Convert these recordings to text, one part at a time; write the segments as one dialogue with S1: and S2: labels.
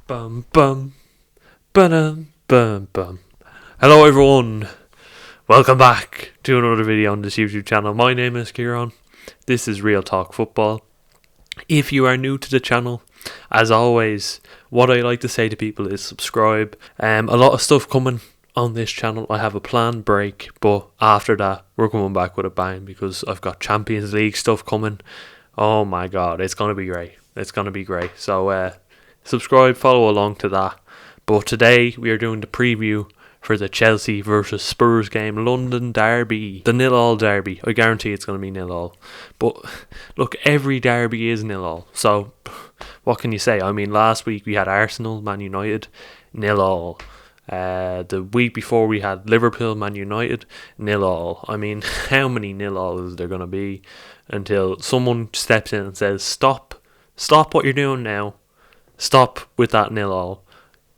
S1: Bum bum bum bum bum. Hello everyone, welcome back to another video on this YouTube channel. My name is Kieran. This is Real Talk Football. If you are new to the channel, as always, what I like to say to people is subscribe. A lot of stuff coming on this channel. I have a planned break, but after that we're coming back with a bang because I've got Champions League stuff coming. Oh my god, it's gonna be great. It's gonna be great. So subscribe, follow along to that. But today we are doing the preview for the Chelsea versus Spurs game, London derby, the 0-0 derby. I guarantee it's going to be 0-0. But look, every derby is 0-0. So what can you say? I mean, last week we had Arsenal, Man United, 0-0. The week before we had Liverpool, Man United, 0-0. I mean, how many 0-0s is there going to be until someone steps in and says, stop what you're doing now. Stop with that 0-0.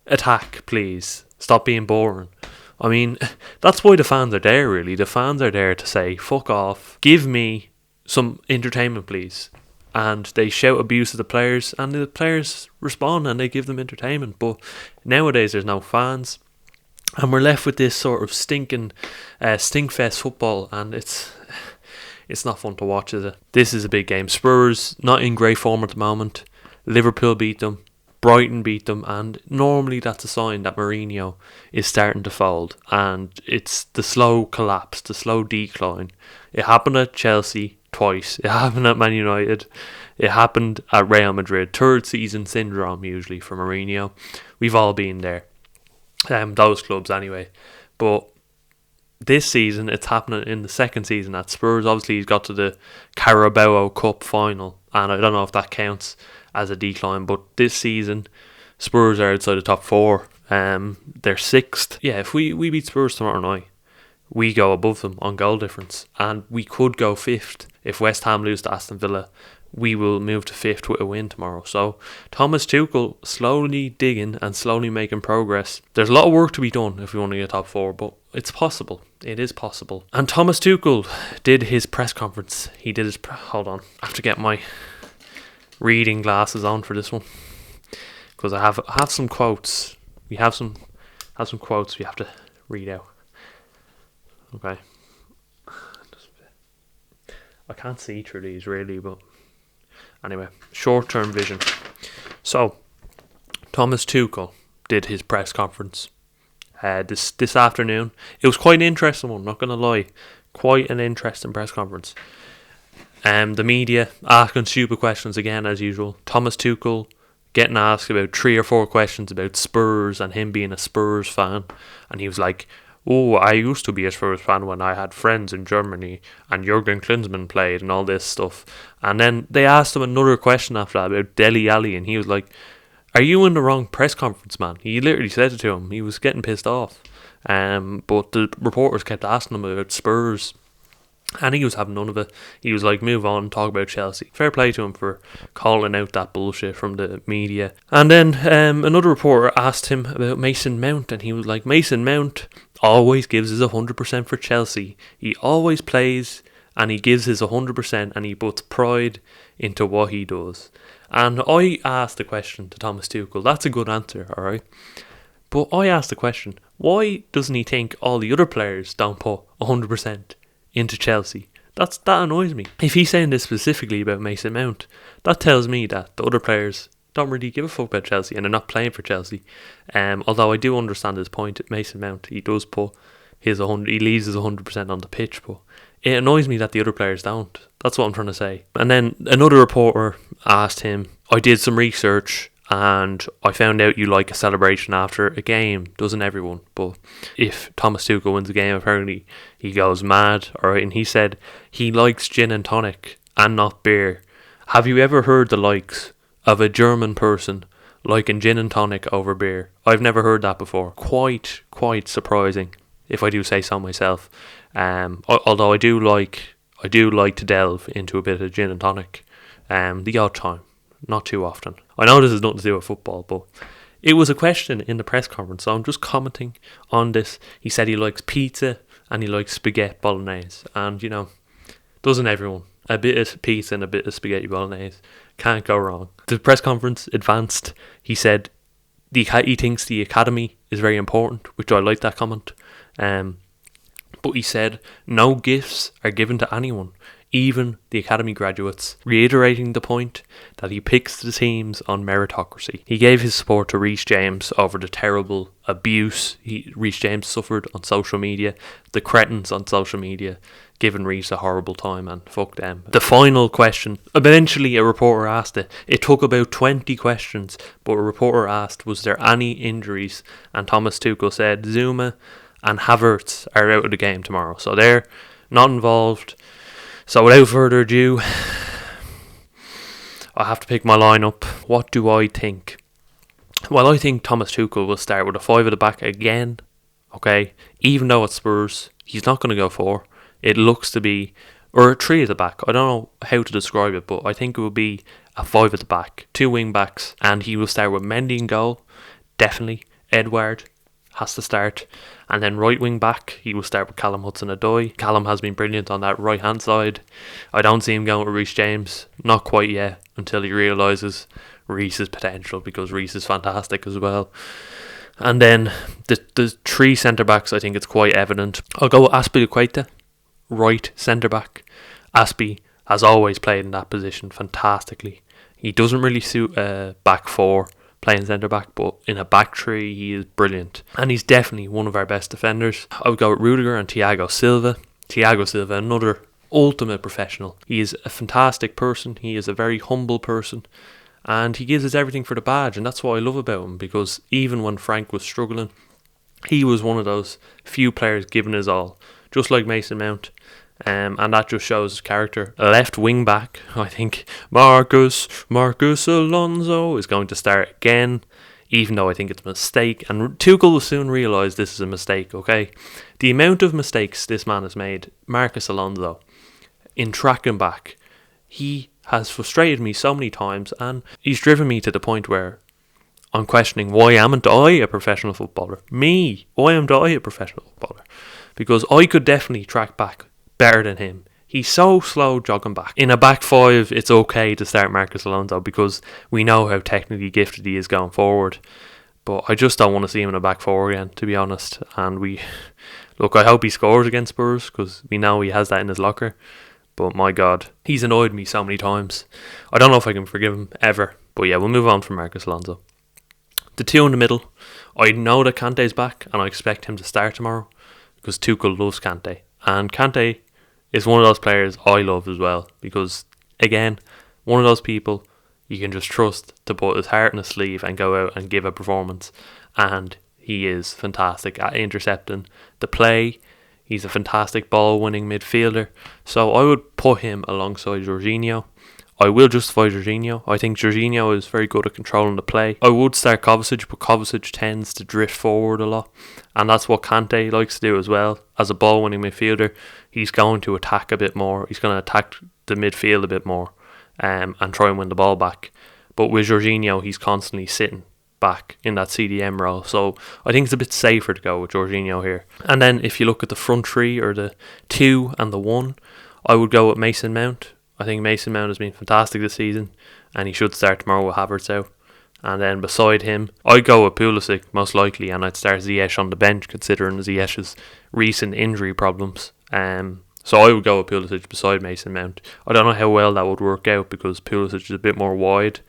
S1: Attack, please. Stop being boring. I mean, that's why the fans are there, really. The fans are there to say, fuck off. Give me some entertainment, please. And they shout abuse at the players, and the players respond and they give them entertainment. But nowadays, there's no fans. And we're left with this sort of stinking stinkfest football, and it's not fun to watch, is it? This is a big game. Spurs, not in great form at the moment. Liverpool beat them. Brighton beat them, and normally that's a sign that Mourinho is starting to fold, and it's the slow collapse, the slow decline. It happened at Chelsea twice, it happened at Man United, it happened at Real Madrid. Third season syndrome usually for Mourinho. We've all been there, those clubs anyway. But this season it's happening in the second season at Spurs. Obviously he's got to the Carabao Cup final, and I don't know if that counts as a decline, but this season Spurs are outside the top four. They're sixth. Yeah, if we beat Spurs tomorrow night, we go above them on goal difference, and we could go fifth. If West Ham lose to Aston Villa, we will move to fifth with a win tomorrow. So Thomas Tuchel slowly digging and slowly making progress. There's a lot of work to be done if we want to get top four, but it's possible. It is possible. And Thomas Tuchel did his press conference. He did his hold on, I have to get my reading glasses on for this one, because I have some quotes. We have some quotes we have to read out. Okay, I can't see through these really, but anyway, short-term vision. So Thomas Tuchel did his press conference this afternoon. It was quite an interesting one, not gonna lie. Quite an interesting press conference. The media asking stupid questions again as usual. Thomas Tuchel getting asked about 3 or 4 questions about Spurs and him being a Spurs fan, and he was like, oh, I used to be a Spurs fan when I had friends in Germany and Jurgen Klinsmann played and all this stuff. And then they asked him another question after that about Dele Alli, and he was like, are you in the wrong press conference, man? He literally said it to him. He was getting pissed off. But the reporters kept asking him about Spurs, and he was having none of it. He was like, move on, talk about Chelsea. Fair play to him for calling out that bullshit from the media. And then another reporter asked him about Mason Mount, and he was like, Mason Mount always gives his 100% for Chelsea. He always plays and he gives his 100%, and he puts pride into what he does. And I asked the question to Thomas Tuchel. That's a good answer, alright? But I asked the question, why doesn't he think all the other players don't put 100% into Chelsea? That annoys me. If he's saying this specifically about Mason Mount, that tells me that the other players don't really give a fuck about Chelsea and they're not playing for Chelsea. Although I do understand his point. Mason Mount, he does put his 100, he leaves his 100% on the pitch, but it annoys me that the other players don't. That's what I'm trying to say. And then another reporter asked him, I did some research and I found out you like a celebration after a game, doesn't everyone? But if Thomas Tuchel wins a game, apparently he goes mad. Alright, and he said he likes gin and tonic and not beer. Have you ever heard the likes of a German person liking gin and tonic over beer? I've never heard that before. Quite surprising, if I do say so myself. Although I do like to delve into a bit of gin and tonic, the odd time. Not too often. I know this has nothing to do with football, but it was a question in the press conference, so I'm just commenting on this. He said he likes pizza and he likes spaghetti bolognese, and you know, doesn't everyone? A bit of pizza and a bit of spaghetti bolognese, can't go wrong. The press conference advanced. He said he thinks the academy is very important, which I like that comment. But he said no gifts are given to anyone, even the academy graduates, reiterating the point that he picks the teams on meritocracy. He gave his support to Reece James over the terrible abuse Reece James suffered on social media, the cretins on social media giving Reece a horrible time, and fuck them. The final question, eventually a reporter asked it. It took about 20 questions, but a reporter asked, was there any injuries? And Thomas Tuchel said Zouma and Havertz are out of the game tomorrow, so they're not involved. So without further ado, I have to pick my lineup. What do I think? Well, I think Thomas Tuchel will start with a 5 at the back again. Okay, even though it's Spurs, he's not going to go 4. It looks to be, or a 3 at the back. I don't know how to describe it, but I think it will be a 5 at the back, 2 wing backs, and he will start with Mendy in goal. Definitely. Edouard has to start, and then right wing back he will start with Callum Hudson-Odoi. Callum has been brilliant on that right hand side. I don't see him going with Reece James, not quite yet, until he realises Reece's potential, because Reece is fantastic as well. And then the 3 centre backs, I think it's quite evident. I'll go with Azpilicueta, right centre back. Aspie has always played in that position fantastically. He doesn't really suit a back 4 playing centre back, but in a back 3 he is brilliant, and he's definitely one of our best defenders. I would go with Rudiger and Thiago Silva. Thiago Silva, another ultimate professional. He is a fantastic person. He is a very humble person, and he gives us everything for the badge, and that's what I love about him, because even when Frank was struggling, he was one of those few players giving his all, just like Mason Mount. And that just shows his character. Left wing back, I think Marcus Alonso is going to start again, even though I think it's a mistake, and Tuchel will soon realise this is a mistake, okay? The amount of mistakes this man has made, Marcus Alonso, in tracking back, he has frustrated me so many times, and he's driven me to the point where I'm questioning, why amn't I a professional footballer? Me, why am I a professional footballer? Because I could definitely track back better than him. He's so slow jogging back. In a back 5, it's okay to start Marcus Alonso because we know how technically gifted he is going forward. But I just don't want to see him in a back 4 again, to be honest. And I hope he scores against Spurs, because we know he has that in his locker. But my God, he's annoyed me so many times. I don't know if I can forgive him ever. But yeah, we'll move on from Marcus Alonso. The 2 in the middle, I know that Kante's back, and I expect him to start tomorrow, because Tuchel loves Kante. And Kante is one of those players I love as well, because again, one of those people you can just trust to put his heart in his sleeve and go out and give a performance, and he is fantastic at intercepting the play. He's a fantastic ball winning midfielder, so I would put him alongside Jorginho. I will justify Jorginho. I think Jorginho is very good at controlling the play. I would start Kovacic, but Kovacic tends to drift forward a lot, and that's what Kante likes to do as well. As a ball-winning midfielder, he's going to attack a bit more. He's going to attack the midfield a bit more, and try and win the ball back. But with Jorginho, he's constantly sitting back in that CDM role, so I think it's a bit safer to go with Jorginho here. And then if you look at the front 3, or the 2 and the 1, I would go with Mason Mount. I think Mason Mount has been fantastic this season, and he should start tomorrow with Havertz out. And then beside him, I'd go with Pulisic most likely, and I'd start Ziyech on the bench, considering Ziyech's recent injury problems. So I would go with Pulisic beside Mason Mount. I don't know how well that would work out, because Pulisic is a bit more wide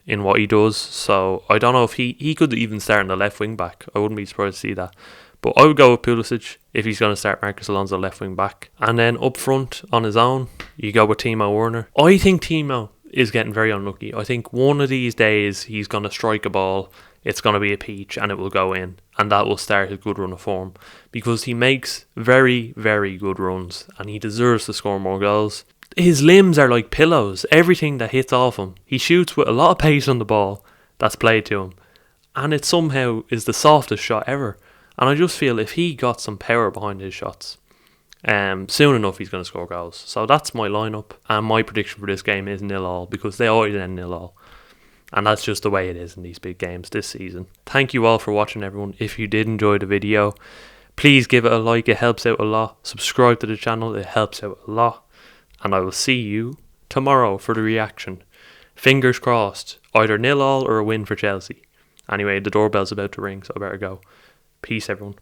S1: in what he does, so I don't know if he could even start in the left wing back. I wouldn't be surprised to see that. But I would go with Pulisic if he's going to start Marcus Alonso left wing back. And then up front on his own, you go with Timo Werner. I think Timo is getting very unlucky. I think one of these days he's going to strike a ball, it's going to be a peach, and it will go in, and that will start his good run of form, because he makes very, very good runs, and he deserves to score more goals. His limbs are like pillows. Everything that hits off him, he shoots with a lot of pace on the ball that's played to him, and it somehow is the softest shot ever. And I just feel if he got some power behind his shots, soon enough he's going to score goals. So that's my lineup, and my prediction for this game is 0-0, because they always end 0-0. And that's just the way it is in these big games this season. Thank you all for watching, everyone. If you did enjoy the video, please give it a like, it helps out a lot. Subscribe to the channel, it helps out a lot. And I will see you tomorrow for the reaction. Fingers crossed, either 0-0 or a win for Chelsea. Anyway, the doorbell's about to ring, so I better go. Peace, everyone.